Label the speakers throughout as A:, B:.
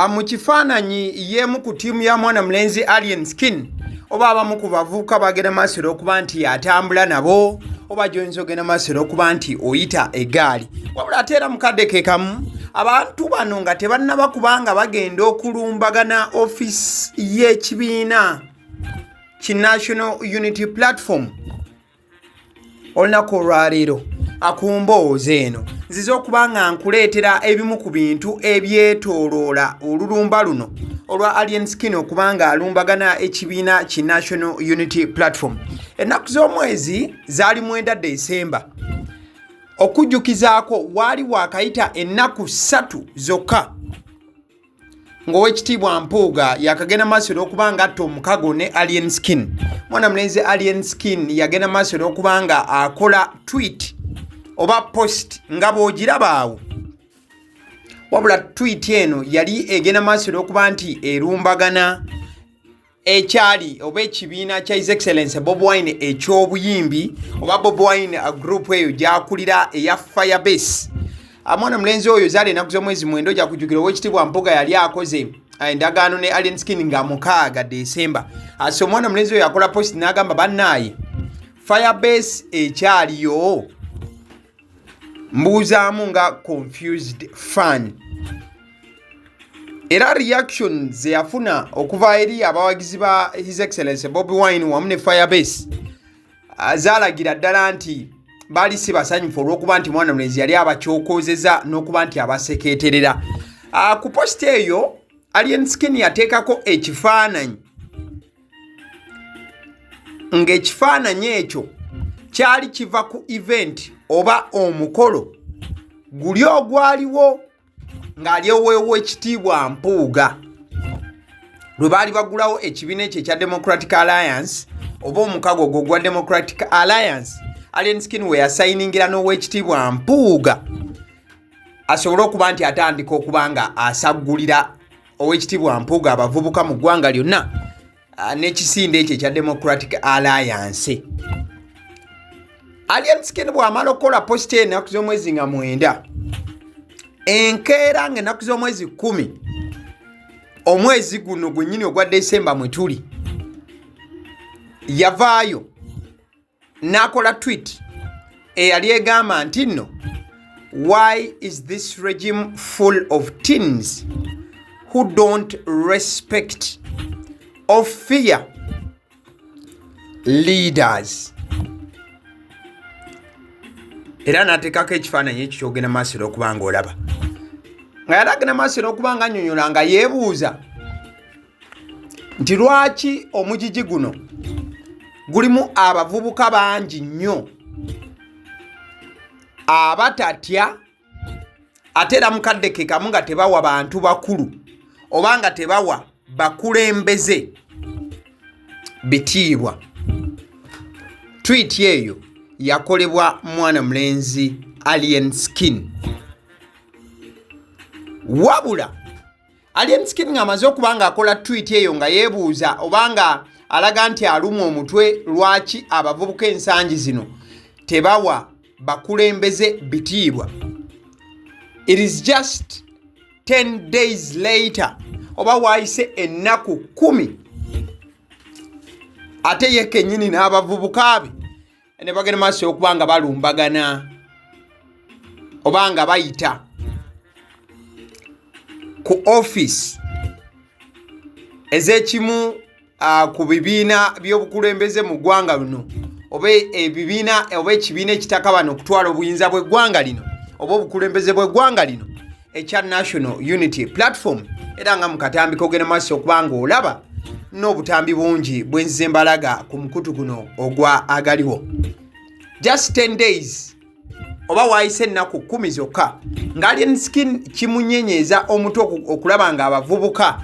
A: Mu kifaananyi y'emu ku ttiimu ya mwana mulenzi Alien Skin oba abamu ku bavubuka bagenda maaso okuba nti atambula nabo oba gy'oyinza ogenda maaso okuba nti oyita eggaali. Wabula ate era mukadde ke kamu abantu bano nga tebannaba kubanga bagenda okulumbagana offisi y'ekibiina ki National Unity Platform. Olunaku olwaleero akumbooza eno nziza okuba nga nkuleetera ebimu ku bintu ebyetooloola olulumba luno olwa Alien Skin okuba nga alumbagana ekibiina ki National Unity Platform. Ennaku z'omwezi zaali 9 Desemba. Okujjukizaako waali waakayita ennaku 3 zokka ng'Oweekitiibwa Mpuuga yakagenda maaso n'okuba nga atta omukago ne Alien Skin. Mwana mulenzi Alien Skin yagenda maaso n'okuba nga akola tweet oba post nga bw'ogiraba awo. Wabula tweet eno yali egenda maaso n'okuba nti erumbagana ekyali oba ekibiina kya His Excellency Bobi Wine eky'obuyimbi oba Bobi Wine group eyo gy'akulira eya Firebase. Mwana mulenzi oyo zaali ennaku z'omwezi 9 ojja kujjukira Oweekitiibwa Mpuuga yali akoze endagaano ne Alien Skin nga 6 Desemba. So mwana mulenzi oyo akola post n'agamba bannaaye Firebase ekyaliyo mbuuzaamu nga confused fan. Era reactions ze yafuna okuva eri abawagizi ba His Excellency Bobi Wine wamu ne Firebase zaalagira ddala nti baali si basanyufu olw'okuba nti mwana mulenzi yali abakyokoozeza n'okuba nti abasekeeterera. Ku post eyo Alien Skin yateekako ekifaananyi ng'ekifaananyi ekyo kyali kiva ku event oba omukolo guli ogwaliwo ng'ali Oweekitiibwa Mpuuga lwe baali bagulawo ekibiina ekyo ekya Democratic Alliance oba omukago ogwo gwa Democratic Alliance. Alien Skin we yasayiningira n'Oweekitiibwa Mpuuga asobole okuba nti atandika okuba nga asaggulira Oweekitiibwa Mpuuga abavubuka mu ggwanga lyonna n'ekisinde ekyo ekya Democratic Alliance. Alien Skin bw'amala okukola post ennaku z'omwezi nga 9 enkeera ng'ennaku z'omwezi 10 omwezi guno gwennyini ogwa Desemba mwe tuli yavaayo n'akola tweet eyali egamba nti nno why is this regime full of teens who don't respect or fear leaders. Era n'ateekako ekifaananyi ekyo ky'ogenda maaso n'okuba ng'olaba nga yali agenda maaso n'okuba nga annyonnyola nga yeebuuza nti lwaki omugigi guno gulimu abavubuka bangi nnyo abatatya ate era mukadde ke kamu nga tebawa bantu bakulu oba nga tebawa bakulembeze bitiibwa. Tweet eyo yakolebwa mwana mulenzi Alien Skin. Wabula Alien Skin ng'amaze okuba nga akola tweet eyo nga yeebuuza oba nga alaga nti alumwa omutwe lwaki abavubuka ensangi zino tebawa bakulembeze bitiibwa. It is just 10 days later oba waayise ennaku 10 ate ye kennyini n'abavubuka be ne bagenda maaso okuba nga balumbagana oba nga bayita ku office ez'ekimu ku bibiina by'obukulembeze mu ggwanga luno oba ebibiina oba ekibiina ekitaka bano okutwala obuyinza bw'eggwanga lino oba obukulembeze bw'eggwanga lino ekya National Unity Platform. Era nga mu katambi kogenda maaso okuba nga olaba n'obutambi bungi bwenzize mbalaga ku mukutu guno ogwa AGALIWO. Just 10 days oba waayise ennaku 10 zokka nga Alien Skin kimunyenyeeza omutwe okulaba nga abavubuka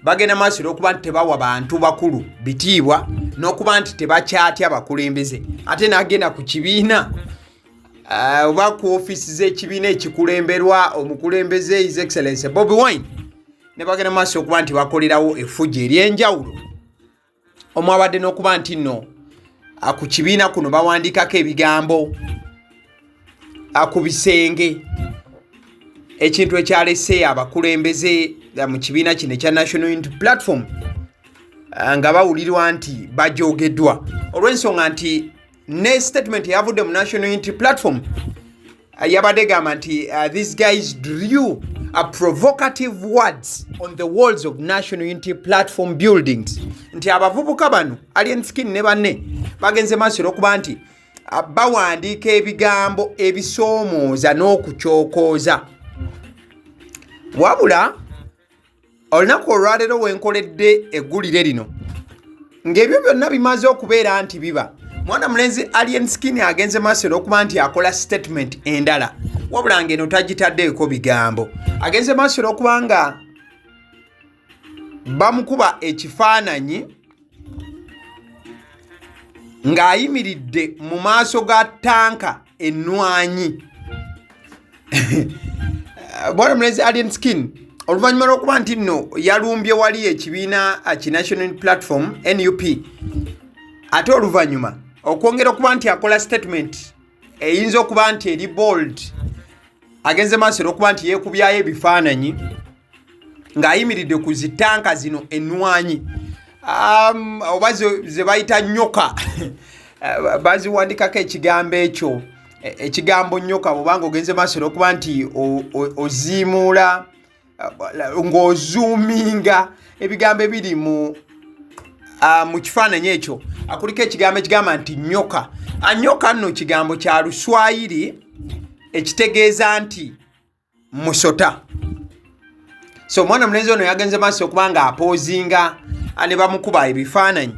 A: bagenda maaso n'okuba nti tebawa bantu bakulu bitiibwa n'okuba nti tebakyatya bakulembeze ate n'agenda ku kibiina oba ku office z'ekibiina ekikulemberwa omukulembeze His Excellency Bobi Wine ne bagenda maaso okuba nti bakolerawo effujjo ery'enjawulo omwabadde n'okuba nti nno ku kibiina kuno bawandiikako ebigambo ku bisenge ekintu ekyalese abakulembeze mu kibiina kino ekya National Unity Platform nga bawulirwa nti bajogeddwa olw'ensonga nti ne statement yavudde mu National Unity Platform yabadde gamba nti these guys drew provocative words on the walls of National Unity Platform buildings. Nti abavubuka bano Alien Skin ne banne bagenze maaso okuba nti bawandiika ebigambo ebisoomooza n'okukyokooza. Wabula olunaku olwaleero wenkoledde eggulire lino ng'ebyo byonna bimaze okubeera nti biba, mwana mulenzi Alien Skin agenze maaso okuba nti akola statement endala, wabula ng'eno tagitaddeeko bigambo. Agenze maaso okuba nga bamukuba ekifaananyi ng'ayimiridde mu maaso ga tanka ennwanyi. Mwana mulenzi Alien Skin oluvannyuma lw'okuba nti nno yalumbye wali ekibiina ki National Platform NUP, ate oluvannyuma okwongera okuba nti akola statement eyinza okuba nti eri bold, agenze maaso okuba nti yeekubyayo ebifaananyi ng'ayimiridde ku zitanka zino ennwanyi, oba ze bayita nyoka baziwandikako ekigambo ekyo, ekigambo nyoka bwobanga ogenze maaso okuba nti oziimuula ng'ozuuminga ebigambo ebiri mu kifaananyi ekyo, akuliko ekigambo ekigamba nti nyoka. Nyoka nno kigambo kya Luswayiri ekitegeeza nti musota. So mwana mulenzi ono yagenze maaso okuba nga apoozinga ne bamukuba ebifaananyi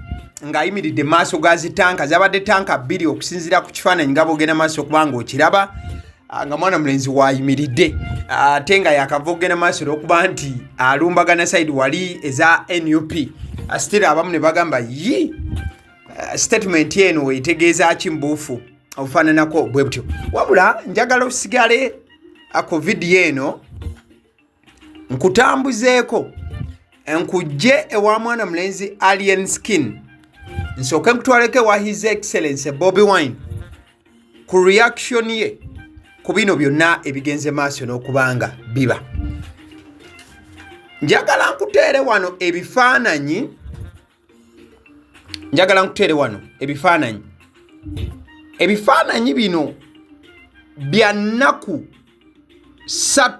A: ng'ayimiridde mu maaso ga zitanka, zabadde tanka bbiri okusinziira ku kifaananyi nga bw'ogenda maaso okuba ng'okiraba, nga mwana mulenzi waayimiridde ate nga yakava okugenda maaso okuba nti alumbagana side wali eza NUP. Asitira abamu ne bagamba yi statement eno weetegeeza ki mbuufu obufaananako bwe butyo. Wabula njagala osigale ku vidiyo eno nkutambuzeeko nkujje ewa mwana mulenzi Alien Skin, nsooke nkutwaleko ewa His Excellency Bobi Wine ku reaction ye ku bino byonna ebigenze maaso n'okubanga biba. Njagala nkuteere wano ebifaananyi, ebifaananyi bino bya nnaku 3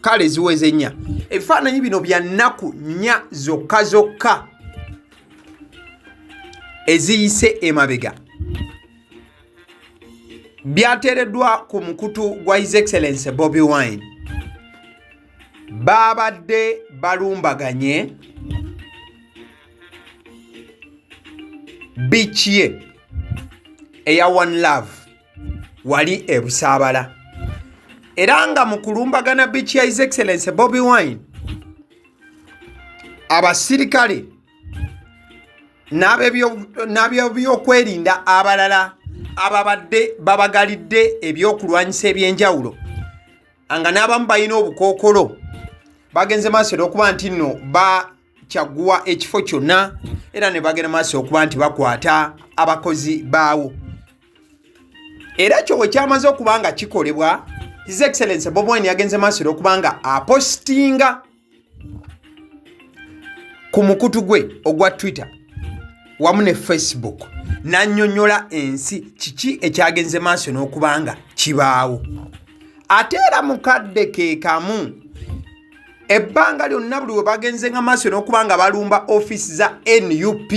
A: kale ziweze 4. Ebifaananyi bino bya nnaku 4 zokka eziyise emabega, byateereddwa ku mukutu gwa His Excellency Bobi Wine. Babadde balumbaganye beach ye eya One Love wali ebusaabala, era nga mu kulumbagana beach ya His Excellency Bobi Wine abasirikale n'ab'ebyokwerinda abalala ababadde babagalidde ebyokulwanyisa ebyenjawulo nga n'abamu balina obukookolo bagenze maaso okuba nti nno bakyaggwa ekifo kyonna, era ne bagenda maaso okuba nti bakwata abakozi baawo. Era ekyo bwe kyamaze okuba nga kikolebwa, His Excellency Bobi Wine yagenze maaso okuba nga apostinga ku mukutu gwe ogwa Twitter wamu ne Facebook n'annyonnyola ensi kiki ekyagenze maaso n'okuba nga kibaawo. Ate era mukadde ke kamu ebbanga lyonna buli we bagenze nga maaso n'okuba nga balumba office za NUP,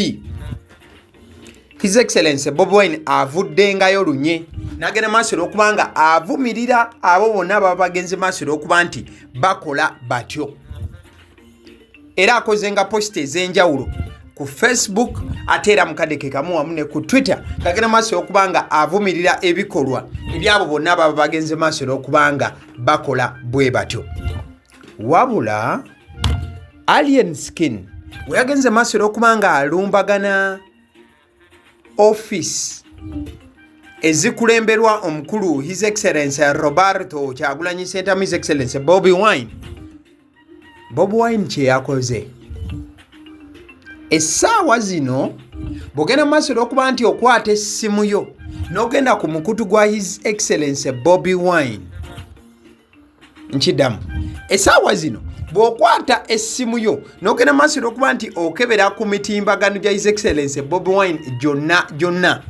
A: His Excellency Bobi Wine avuddengayo lunye n'agenda maaso n'okuba nga avumirira abo bonna baba bagenze maaso n'okuba nti bakola batyo. Era akoze nga post ez'enjawulo ku Facebook ate era mukadde ke kamu wamu ne ku Twitter kagenda maaso okuba nga avumirira ebikolwa ebyabo bonna baba bagenze maaso n'okuba nga bakola bwe batyo. Wabula Alien Skin we yagenze maaso n'okuba nga alumbagana office ezikulemberwa omukulu His Excellency Roberto Kyagulanyi Ssentamu His Excellency Bobi Wine. Bobi Wine kye yakoze essaawa zino bw'ogenda maaso n'okuba nti okwata essimu yo n'ogenda ku mukutu gwa His Excellency Bobi Wine, nkiddamu essaawa zino bw'okwata essimu yo n'ogenda maaso n'okuba nti okebera ku mitimbagano gya His Excellency Bobi Wine gyonna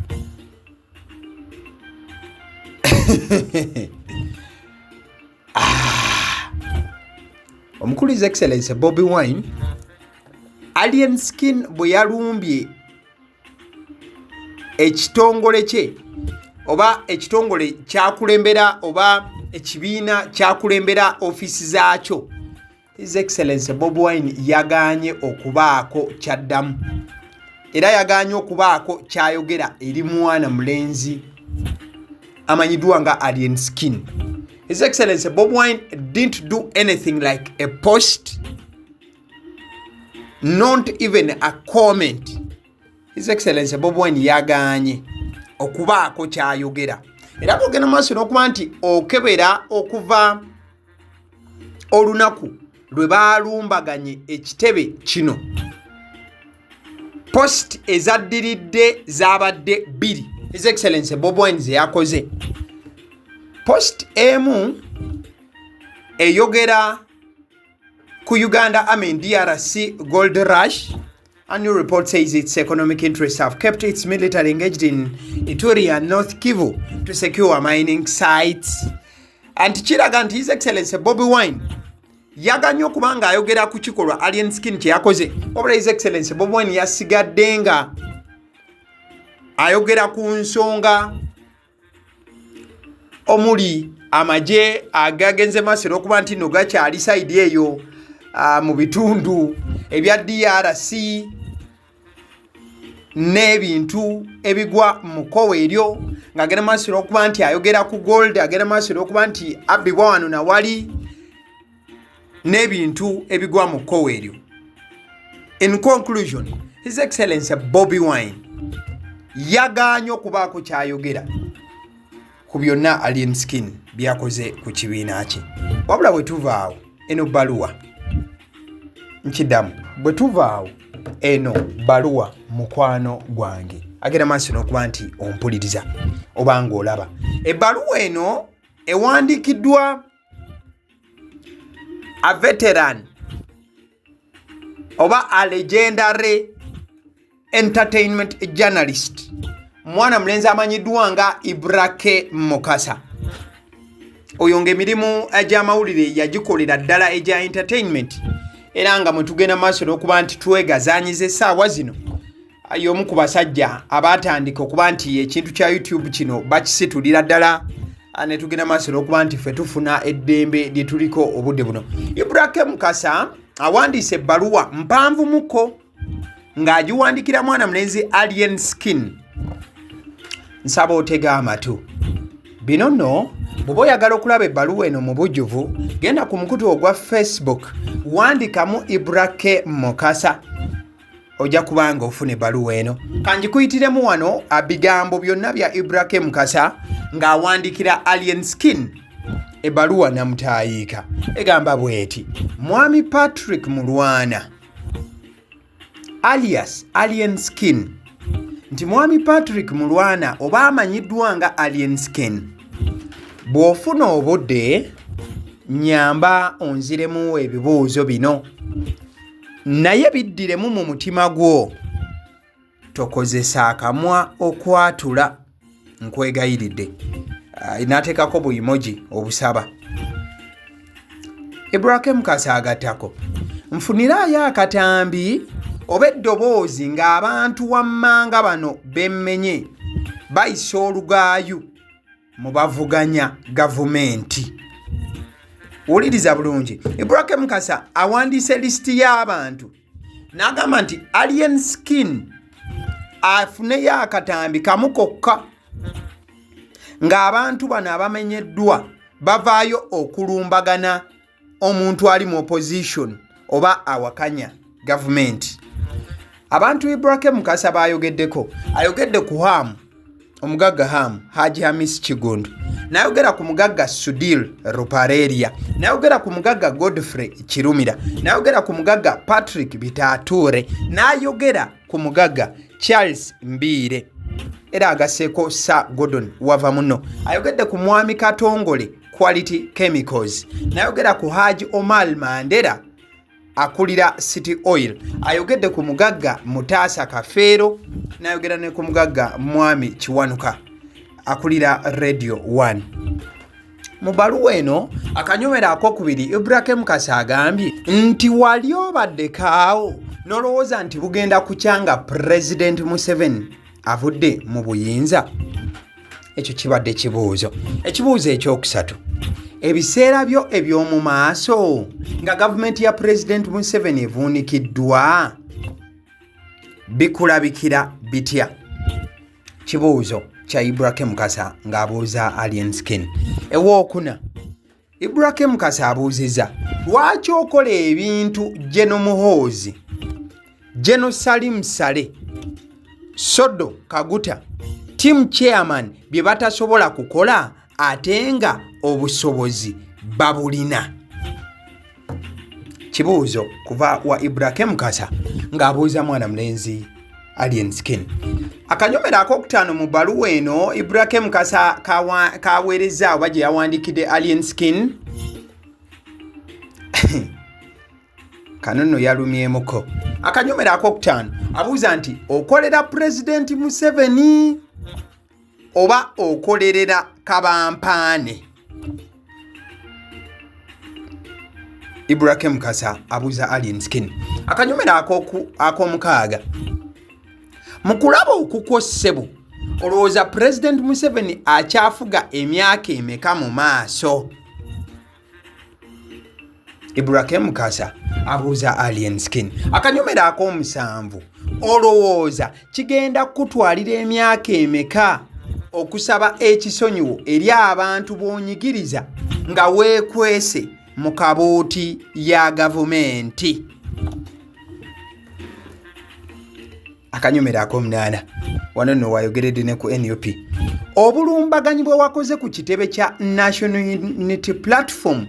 A: omukulu His Excellency Bobi Wine Alien Skin bwe yalumbye ekitongole kye oba ekitongole kyakulembera oba ekibiina kyakulembera ofiisi zaakyo, His Excellency Bobi Wine yagaanye okubaako kyaddamu era yagaanye okubaako kyayogera eri mwana mulenzi amanyiddwa nga Alien Skin. His Excellency Bobi Wine didn't do anything like a post, not even a comment. His Excellency Bobi Wine yagaanye okubaako kyayogera era bw'ogenda maaso n'okuba nti okebera okuva olunaku lwe baalumbaganye ekitebe kino, post ezaddiridde zaabadde bbiri His Excellency Bobi Wine ze yakoze. Post emu eyogera ku Uganda DRC Gold Rush. A new report says its economic interests have kept its military engaged in Ituri and North Kivu to secure mining sites. And kiraga nti His Excellency Bobi Wine yaganye okuba nga ayogera ku kikolwa Alien Skin kye yakoze, wabula His Excellency Bobi Wine yasigadde nga ayogera ku nsonga omuli amagye agagenze maaso n'okuba nti no gakyali sayidi eyo mu bitundu ebya DRC n'ebintu ebigwa mu kkowe eryo, ng'agenda maaso n'okuba nti ayogera ku gold, agenda maaso n'okuba nti abbibwa wano na wali n'ebintu ebigwa mu kkowe eryo. In conclusion, His Excellency Bobi Wine yagaanye okubaako kyayogera ku byonna Alien Skin byakoze ku kibiina kye. Wabula bwe tuvaawo eno bbaluwa nkiddamu, bwe tuvaawo eno bbaluwa mukwano gwange, agenda maaso n'okuba nti ompuliriza oba ng'olaba. Ebbaluwa eno ewandiikiddwa a veteran oba a legendary entertainment journalist, mwana mulenzi amanyiddwa nga Ibrake Mukasa. Oyo ng'emirimu egy'amawulire yagikolera ddala egya entertainment, era nga mwe tugenda maaso n'okuba nti twegazaanyiza essaawa zino y'omu ku basajja abaatandika okuba nti ekintu kya YouTube kino bakisitulira ddala, ne tugenda maaso n'okuba nti ffe tufuna eddembe lye tuliko obudde buno. Ibrake Mukasa awandiise ebbaluwa mpanvu muko ng'agiwandikira mwana mulenzi Alien Skin. Nsaba otega amatu. Bino nno bw'oba oyagala okulaba ebbaluwa eno mu bujjuvu, genda ku mukutu ogwa Facebook wandikamu Ibrake Mukasa, ojja kubanga ofuna ebbaluwa eno. Kanjikuyitiremu wano bigambo byonna bya Ibrake Mukasa ng'awandikira Alien Skin ebbaluwa namutayiika. Egamba bw'eti: Mwami Patrick Mulwana alias Alien Skin, nti Mwami Patrick Mulwana oba amanyiddwa nga Alien Skin, bw'ofuna obudde nyamba onziremu ebibuuzo bino, naye biddiremu mu mutima gwo, tokozesa akamwa okwatula, nkwegayiridde. Inaateekako buimoji obusaba. Ibrake Mukasa agattako: nfunirayo akatambi oba eddoboozi ng'abantu wammanga bano bemmenye bayisa olugaayu mu bavuganya gavumenti. Wuliriza bulungi. Ibrake Mukasa awandiise lisiti y'abantu n'agamba nti Alien Skin afuneyo akatambi kamu kokka ng'abantu bano abamenyeddwa bavaayo okulumbagana omuntu ali mu opposition oba awakanya gavumenti. Abantu Ibrake Mukasa bayogeddeko, ayogedde ku Hamu, omugagga Hamu Haji Hamis Kigundu, n'ayogera ku mugagga Sudil Rupareria, n'ayogera ku mugagga Godfrey Kirumira, n'ayogera ku mugagga Patrick Bitature, n'ayogera ku mugagga Charles Mbiire, era agasseeko Sir Gordon wava muno. Ayogedde ku mwami Katongole Quality Chemicals, n'ayogera ku Haji Omar Mandela akulira City Oil ayogedde ku mugagga Mutaasa Kafeero n'ayogera ne ku mugagga Mwami Kiwanuka akulira Radio 1. Mu bbaluwa eno akanyomero akokubiri Ibrahim Kasa agambye nti wali obadde kaawo n'olowooza nti bugenda kukyanga President Museveni avudde mu buyinza. Ekyo kibadde kibuuzo. Ekibuuzo ekyokusatu, ebiseera byo eby'omu maaso nga gavumenti ya President Museveni evuunikiddwa bikulabikira bitya? Kibuuzo kya Ibrahim Kasa ng'abuuza Alien Skin. Ewookuna, Ibrahim Kasa abuuzizza lwaki okola ebintu Jeno Muhoozi, Jeno Salim Sale, Sodo Kaguta, Team Chairman bye batasobola kukola ate nga obusobozi babulina. Kibuuzo kuva wa Ibrahim Kasa ng'abuuza mwana mulenzi Alien Skin. Akanyomero akokutaano mu bbaluwa eno Ibrahim Kasa kaweereza oba gye yawandiikidde Alien Skin. Kano nno yalumyemuko. Akanyomero akokutaano abuuza nti okolera President Museveni oba okolerera Kabampaane? Ibrahim Kasa abuuza Alien Skin. Akanyomero ak'omukaaga, mu kulaba okukwo ssebo olowooza President Museveni akyafuga emyaka emeka mu maaso? Ibrahim Kasa abuuza Alien Skin. Akanyomero ak'omusanvu, olowooza kigenda kutwalira emyaka emeka okusaba ekisonyiwo eri abantu b'onyigiriza nga weekwese mu kabooti ya gavumenti? Akanyomero ak'omunaana, wano nno wayogeredde ne ku NUP. Obulumbaganyi bwe wakoze ku kitebe kya National Unity Platform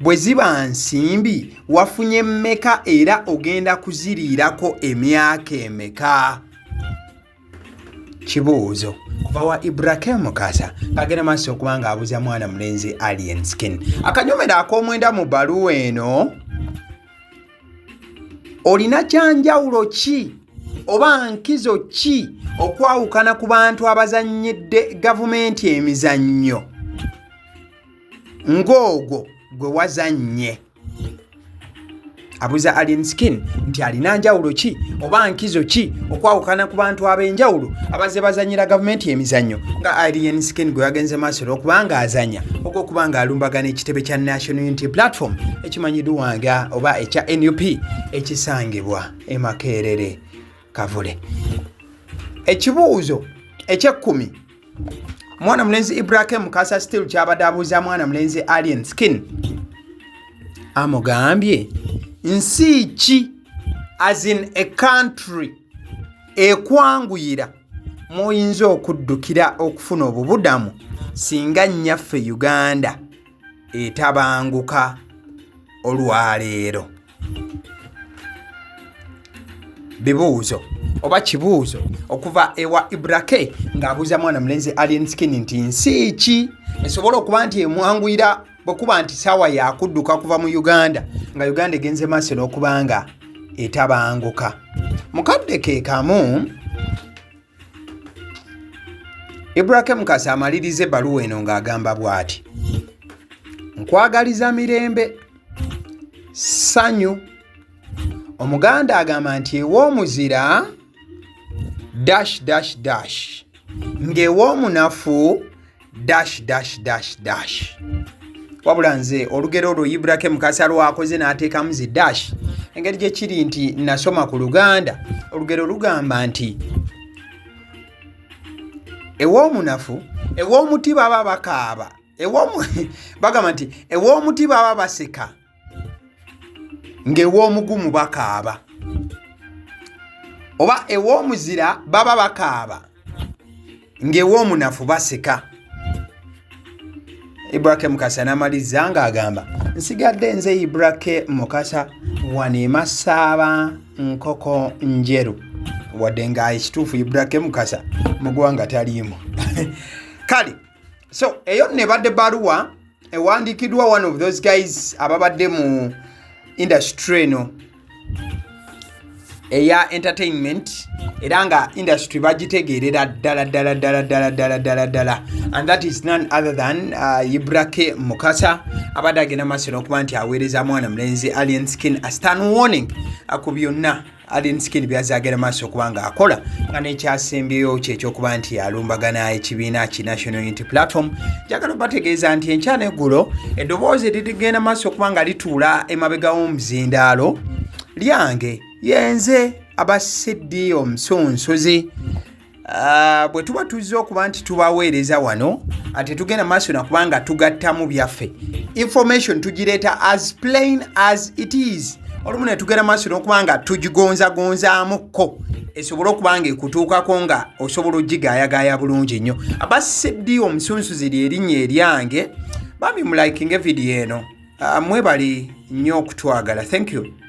A: bwe ziba nsimbi wafunye mmeka era ogenda kuziriirako emyaka emeka? Kibuuzo kuva wa Ibrahim Kasa kagenda maaso okuba ng'abuuza mwana mulenzi Alien Skin. Akanyomero ak'omwenda mu bbaluwa eno, olina kyanjawulo ki oba nkizo ki okwawukana ku bantu abazannyidde gavumenti emizannyo ng'ogwo gwe wazannye? Abuuza Alien Skin nti alina njawulo ki oba nkizo ki okwawukana ku bantu ab'enjawulo abazze bazannyira gavumenti emizannyo nga Alien Skin gwe yagenze maaso olw'okubanga azannya ogw'okubanga alumbagana ekitebe kya National Unity Platform ekimanyiddwanga oba ekya NUP ekisangibwa e Makerere Kavule. Ekibuuzo eky'ekkumi, mwana mulenzi Ibrahim Kasa still kyabadde abuuza mwana mulenzi Alien Skin amugambye nsi ki, as in a country, ekwanguyira muyinza okuddukira okufuna obubudamu singa nnyaffe Uganda etabanguka olwaleero? Bibuuzo oba kibuuzo okuva ewa Ibrahim ng'abuuza mwana mulenzi Alien Skin nti nsi ki esobola okuba nti emwanguyira bwekuba nti saawa yakudduka kuva mu Uganda nga Uganda egenze maaso n'okubanga etabanguka? Mukadde ke kamu Ibrahim Kasa amaliriza ebbaluwa eno ng'agamba bw'ati: nkwagaliza mirembe, ssanyu. Omuganda agamba nti ew'omuzira dash dash dash ng'ew'omunafu dash dash dash dash. Wabula nze olugero olwo Ibrahim Kasa lwakoze n'ateekamu zi dash, engeri gye kiri nti nasoma ku Luganda olugero lugamba nti ew'omunafu, ew'omuti baba bakaaba, bagamba nti ew'omuti baba baseka ng'ew'omugumu bakaaba, oba ew'omuzira baba bakaaba ng'ew'omunafu baseka. Ibrahim Kasa n'amaliza ng'agamba nsigadde nze Ibrahim Kasa wano e Masaba nkoko njeru, wadde nga ekituufu Ibrahim Kasa mu ggwanga taliimu. Kale, so eyo nebadde baluwa ewandiikiddwa one of those guys ababadde mu industry eno eya entertainment era nga industry bagitegeerera ddala and that is none other than Ibrake Mukasa abadde agenda maaso n'okuba nti aweereza mwana mulenzi Alien Skin a stern warning ku byonna Alien Skin byazagera maaso okuba nga akola nga n'ekyasembyeyo kyekyokuba nti alumbagana ekibiina ki National Unity Platform. Njagala bategeeza nti enkyana eggulo eddoboozi litigenda maaso okuba nga lituula emabega w'omuzindaalo lyange yenze abaseddi omusunsuzi bwe tuba tuzze okuba nti tubaweereza wano ate tugenda maaso nakuba nga tugattamu byaffe information tugireeta as plain as it is olumu ne tugenda maaso n'okuba nga tugigonzagonzaamukko esobola okuba nga ekutuukako nga osobola ogigaayagaaya bulungi nnyo. abaseddi omusunsuzi lyerinnya eryange bambi mulayikinga vidiyo eno mwebali nnyo okutwagala. Thank you.